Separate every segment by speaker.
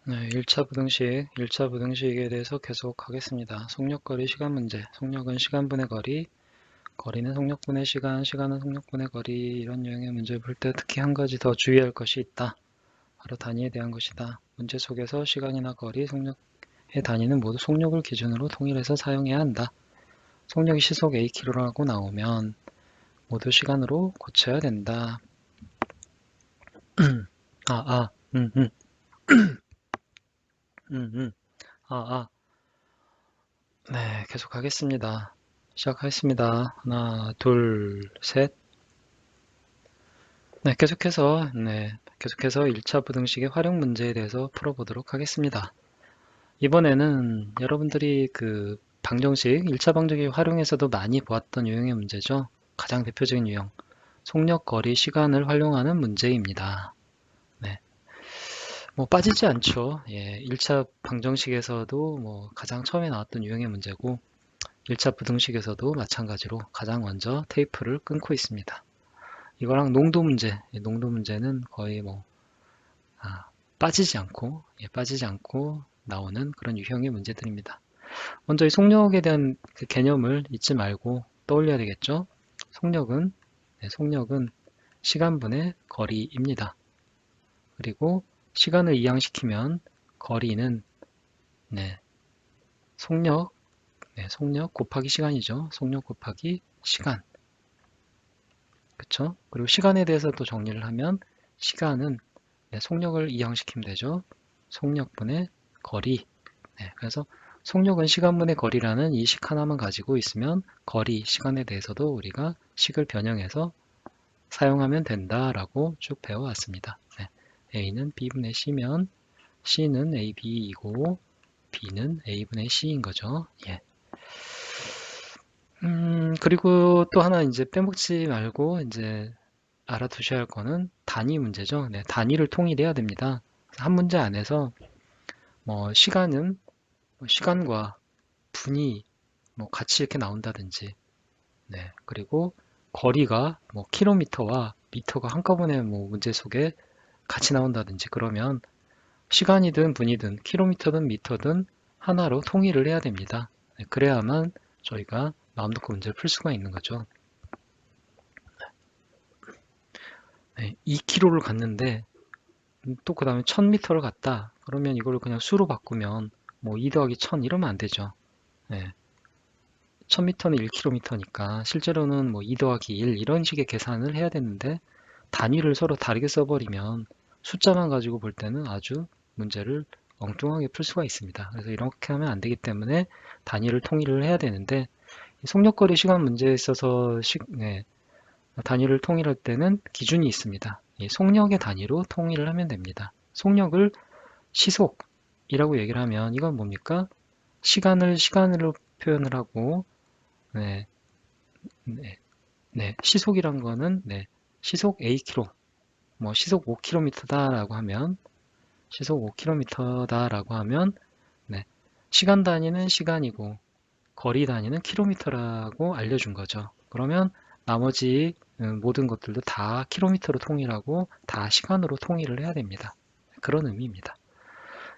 Speaker 1: 네, 1차 부등식에 대해서 계속 하겠습니다. 속력거리 시간 문제. 속력은 시간분의 거리, 거리는 속력분의 시간, 시간은 속력분의 거리. 이런 유형의 문제를 볼 때 특히 한 가지 더 주의할 것이 있다. 바로 단위에 대한 것이다. 문제 속에서 시간이나 거리, 속력의 단위는 모두 속력을 기준으로 통일해서 사용해야 한다. 속력이 시속 Akm라고 나오면 모두 시간으로 고쳐야 된다. 아, 아, 음, 음, 음, 음. 아, 아. 네, 계속 하겠습니다. 시작하겠습니다. 하나, 둘, 셋. 계속해서 1차 부등식의 활용 문제에 대해서 풀어보도록 하겠습니다. 이번에는 여러분들이 그 방정식, 1차 방정식 활용에서도 많이 보았던 유형의 문제죠. 가장 대표적인 유형. 속력, 거리, 시간을 활용하는 문제입니다. 네. 뭐 빠지지 않죠. 예, 1차 방정식에서도 뭐 가장 처음에 나왔던 유형의 문제고, 1차 부등식에서도 마찬가지로 가장 먼저 테이프를 끊고 있습니다. 이거랑 농도 문제는 거의 뭐 빠지지 않고 나오는 그런 유형의 문제들입니다. 먼저 이 속력에 대한 그 개념을 잊지 말고 떠올려야 되겠죠. 속력은 시간분의 거리입니다. 그리고 시간을 이항시키면 거리는 네, 속력, 속력 곱하기 시간이죠. 속력 곱하기 시간. 그쵸? 그리고 시간에 대해서 또 정리를 하면 시간은 속력을 이항시키면 되죠. 속력분의 거리. 그래서 속력은 시간분의 거리라는 이 식 하나만 가지고 있으면 거리, 시간에 대해서도 우리가 식을 변형해서 사용하면 된다라고 쭉 배워왔습니다. A는 B분의 C면 C는 AB이고 B는 A분의 C인 거죠. 예. 그리고 또 하나 이제 빼먹지 말고 이제 알아두셔야 할 거는 단위 문제죠. 단위를 통일해야 됩니다. 한 문제 안에서 뭐 시간은 시간과 분이 뭐 같이 이렇게 나온다든지, 그리고 거리가 뭐 킬로미터와 미터가 한꺼번에 뭐 문제 속에 같이 나온다든지 그러면 시간이든 분이든 킬로미터든 미터든 하나로 통일을 해야 됩니다. 그래야만 저희가 마음 놓고 문제를 풀 수가 있는 거죠. 2km를 갔는데 또 그 다음에 1000m를 갔다. 그러면 이걸 그냥 수로 바꾸면 뭐 2 더하기 1000 이러면 안 되죠. 네. 1000m는 1km니까 실제로는 뭐 2 더하기 1 이런 식의 계산을 해야 되는데 단위를 서로 다르게 써버리면 숫자만 가지고 볼 때는 아주 문제를 엉뚱하게 풀 수가 있습니다. 그래서 이렇게 하면 안 되기 때문에 단위를 통일을 해야 되는데 속력거리 시간 문제에 있어서 단위를 통일할 때는 기준이 있습니다. 이 속력의 단위로 통일을 하면 됩니다. 속력을 시속이라고 얘기를 하면 이건 뭡니까? 시간을 시간으로 표현을 하고 네, 네, 시속이란 거는 시속 Akm, 뭐 시속 5km다라고 하면 시속 5km다라고 하면 시간 단위는 시간이고 거리 단위는 킬로미터라고 알려준 거죠. 그러면 나머지 모든 것들도 다 킬로미터로 통일하고 다 시간으로 통일을 해야 됩니다. 그런 의미입니다.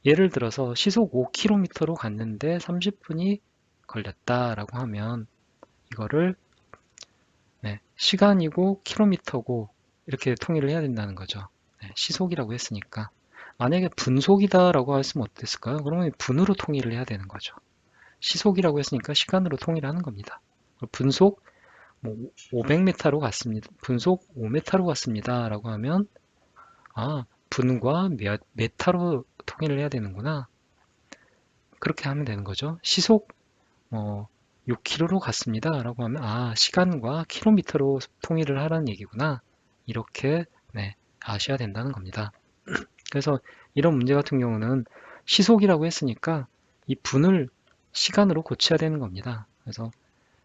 Speaker 1: 예를 들어서 시속 5km로 갔는데 30분이 걸렸다라고 하면 이거를 시간이고 킬로미터고 이렇게 통일을 해야 된다는 거죠. 시속이라고 했으니까. 만약에 분속이다라고 했으면 어땠을까요? 그러면 분으로 통일을 해야 되는 거죠. 시속이라고 했으니까 시간으로 통일하는 겁니다. 분속 500m로 갔습니다. 분속 5m로 갔습니다. 라고 하면 분과 메타로 통일을 해야 되는구나. 그렇게 하면 되는 거죠. 시속 6km로 갔습니다. 라고 하면 시간과 킬로미터로 통일을 하라는 얘기구나. 이렇게 아셔야 된다는 겁니다. 그래서 이런 문제 같은 경우는 시속이라고 했으니까 이 분을 시간으로 고쳐야 되는 겁니다. 그래서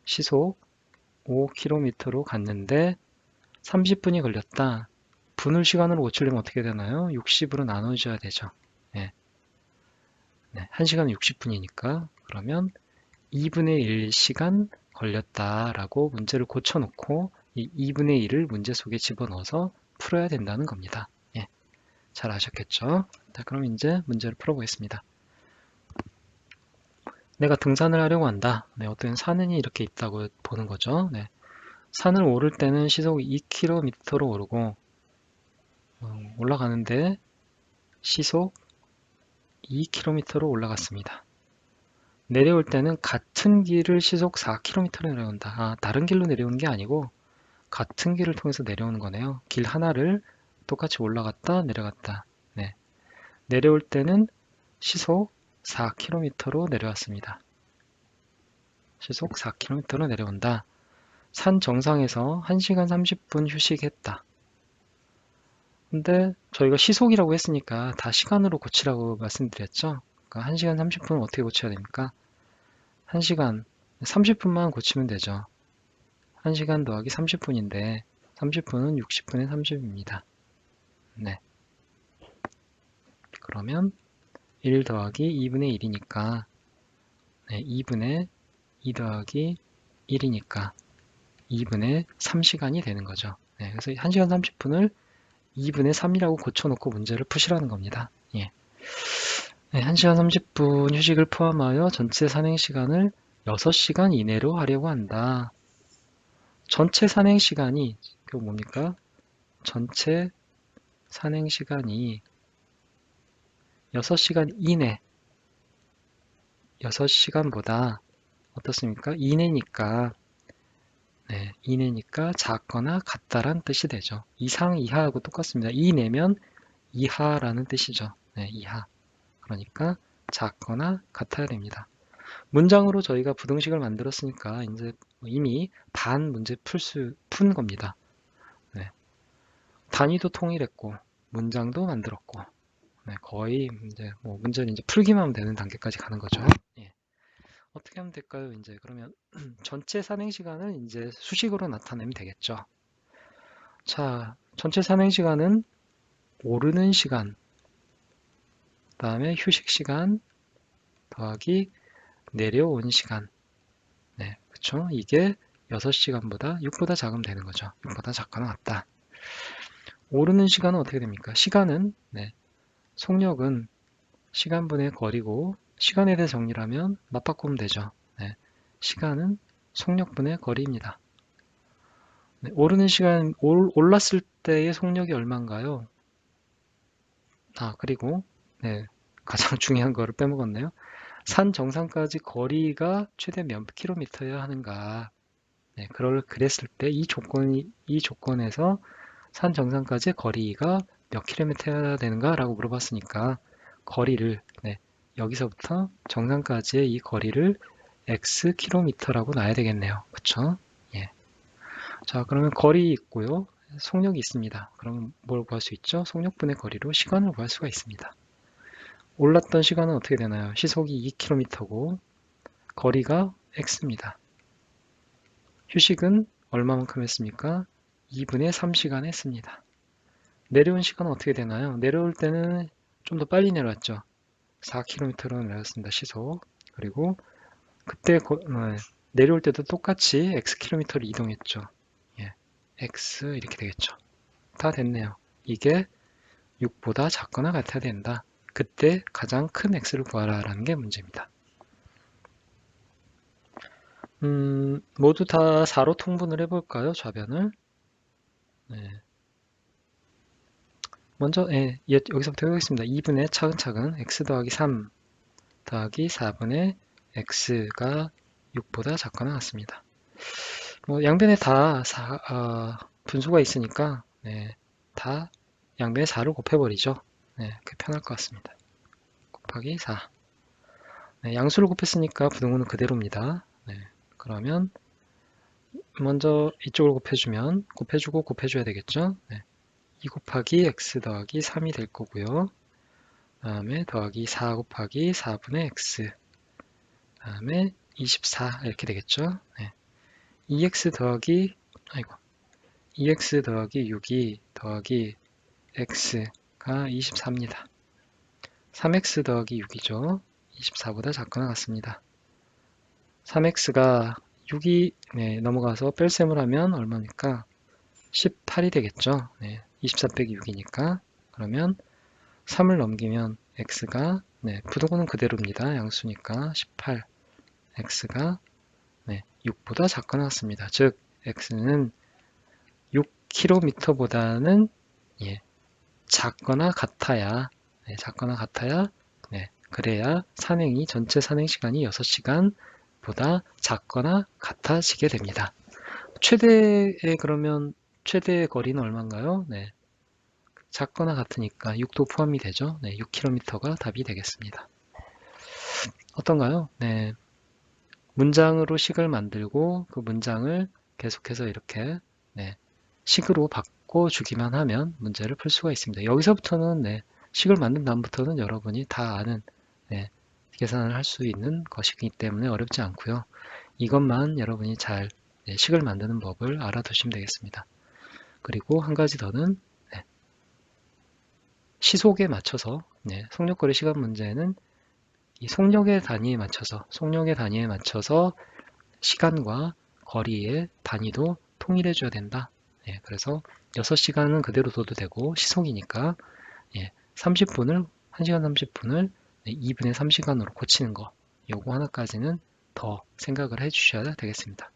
Speaker 1: 시속 5km로 갔는데 30분이 걸렸다. 분을 시간으로 고치려면 어떻게 되나요? 60으로 나눠줘야 되죠. 1시간은 60분이니까 그러면 2분의 1시간 걸렸다라고 문제를 고쳐놓고 이 2분의 1을 문제 속에 집어넣어서 풀어야 된다는 겁니다. 잘 아셨겠죠? 자, 그럼 이제 문제를 풀어보겠습니다. 내가 등산을 하려고 한다. 네, 어떤 산이 이렇게 있다고 보는 거죠. 네, 산을 오를 때는 시속 2km로 오르고 올라가는데 시속 2km로 올라갔습니다. 내려올 때는 같은 길을 시속 4km로 내려온다. 아, 다른 길로 내려오는 게 아니고 같은 길을 통해서 내려오는 거네요. 길 하나를 똑같이 올라갔다 내려갔다. 네. 내려올 때는 시속 4km로 내려왔습니다. 시속 4km로 내려온다. 산 정상에서 1시간 30분 휴식했다. 근데 저희가 시속이라고 했으니까 다 시간으로 고치라고 말씀드렸죠. 그러니까 1시간 30분은 어떻게 고쳐야 됩니까? 1시간 30분만 고치면 되죠. 1시간 더하기 30분인데 30분은 60분의 30입니다. 네. 그러면 1 더하기 2분의 1이니까 네, 2분의 2 더하기 1이니까 2분의 3시간이 되는 거죠. 네, 그래서 1시간 30분을 2분의 3이라고 고쳐놓고 문제를 푸시라는 겁니다. 예. 네, 1시간 30분 휴식을 포함하여 전체 산행시간을 6시간 이내로 하려고 한다. 전체 산행시간이 그 뭡니까? 전체 산행시간이 6시간 이내 6시간보다 어떻습니까? 이내니까 네, 이내니까 작거나 같다란 뜻이 되죠. 이상, 이하하고 똑같습니다. 이내면 이하라는 뜻이죠. 네, 이하. 그러니까 작거나 같아야 됩니다. 문장으로 저희가 부등식을 만들었으니까 이제 이미 반 문제 푼 겁니다. 네. 단위도 통일했고 문장도 만들었고 네, 거의 이제 문제는 이제 풀기만 하면 되는 단계까지 가는 거죠. 예. 어떻게 하면 될까요? 이제 그러면 전체 산행 시간을 이제 수식으로 나타내면 되겠죠. 자, 전체 산행 시간은 오르는 시간, 그다음에 휴식 시간 더하기 내려온 시간. 네, 그렇죠? 이게 6시간보다 6보다 작으면 되는 거죠. 6보다 작거나 같다. 오르는 시간은 어떻게 됩니까? 시간은 속력은 시간분의 거리고 시간에 대해 정리를 하면 맞바꾸면 되죠. 네, 시간은 속력분의 거리입니다. 네, 오르는 시간, 올랐을 때의 속력이 얼마인가요? 아, 그리고 가장 중요한 거를 빼먹었네요. 산 정상까지 거리가 최대 몇 킬로미터여야 하는가? 네, 그랬을 때 이 조건에서 산 정상까지의 거리가 몇 킬로미터여야 되는가라고 물어봤으니까 거리를 여기서부터 정상까지의 이 거리를 x 킬로미터라고 놔야 되겠네요. 그쵸? 예. 자, 그러면 거리 있고요. 속력이 있습니다. 그럼 뭘 구할 수 있죠? 속력분의 거리로 시간을 구할 수가 있습니다. 올랐던 시간은 어떻게 되나요? 시속이 2km고 거리가 x입니다. 휴식은 얼마만큼 했습니까? 2분의 3시간 했습니다. 내려온 시간은 어떻게 되나요? 내려올 때는 좀 더 빨리 내려왔죠. 4km로 내려왔습니다. 시속. 그리고 그때 내려올 때도 똑같이 xkm를 이동했죠. 예, x 이렇게 되겠죠. 다 됐네요. 이게 6보다 작거나 같아야 된다. 그때 가장 큰 x를 구하라 라는 게 문제입니다. 모두 다 4로 통분을 해볼까요? 좌변을. 네. 먼저 여기서부터 해보겠습니다. 2분의 차근차근 x 더하기 3 더하기 4분의 x가 6보다 작거나 같습니다. 양변에 다 분수가 있으니까 다 양변에 4를 곱해버리죠. 그게 편할 것 같습니다. 곱하기 4. 양수를 곱했으니까 부등호는 그대로입니다. 그러면 먼저 이쪽을 곱해주고 곱해줘야 되겠죠. 2 곱하기 x 더하기 3이 될 거고요. 다음에 더하기 4 곱하기 4분의 x 다음에 24 이렇게 되겠죠. 2x 더하기 6이 더하기 x가 24입니다. 3x 더하기 6이죠. 24보다 작거나 같습니다. 3x가 6이 넘어가서 뺄셈을 하면 얼마입니까? 18이 되겠죠. 24 빼기 6이니까 그러면 3을 넘기면 x가 부등호는 그대로입니다. 양수니까 18, x가 6보다 작거나 같습니다. 즉 x는 6km보다는 작거나 같아야 그래야 전체 산행 시간이 6시간보다 작거나 같아지게 됩니다. 최대의 거리는 얼마인가요? 작거나 같으니까 6도 포함이 되죠. 6km가 답이 되겠습니다. 어떤가요? 문장으로 식을 만들고 그 문장을 계속해서 이렇게 식으로 바꿔주기만 하면 문제를 풀 수가 있습니다. 여기서부터는 식을 만든 다음부터는 여러분이 다 아는 계산을 할 수 있는 것이기 때문에 어렵지 않고요. 이것만 여러분이 잘 식을 만드는 법을 알아두시면 되겠습니다. 그리고 한 가지 더는 시속에 맞춰서 속력거리 시간 문제는 이 속력의 단위에 맞춰서 시간과 거리의 단위도 통일해 줘야 된다. 그래서 6시간은 그대로 둬도 되고 시속이니까 30분을 1시간 30분을 2분의 3시간으로 고치는 거 요거 하나까지는 더 생각을 해 주셔야 되겠습니다.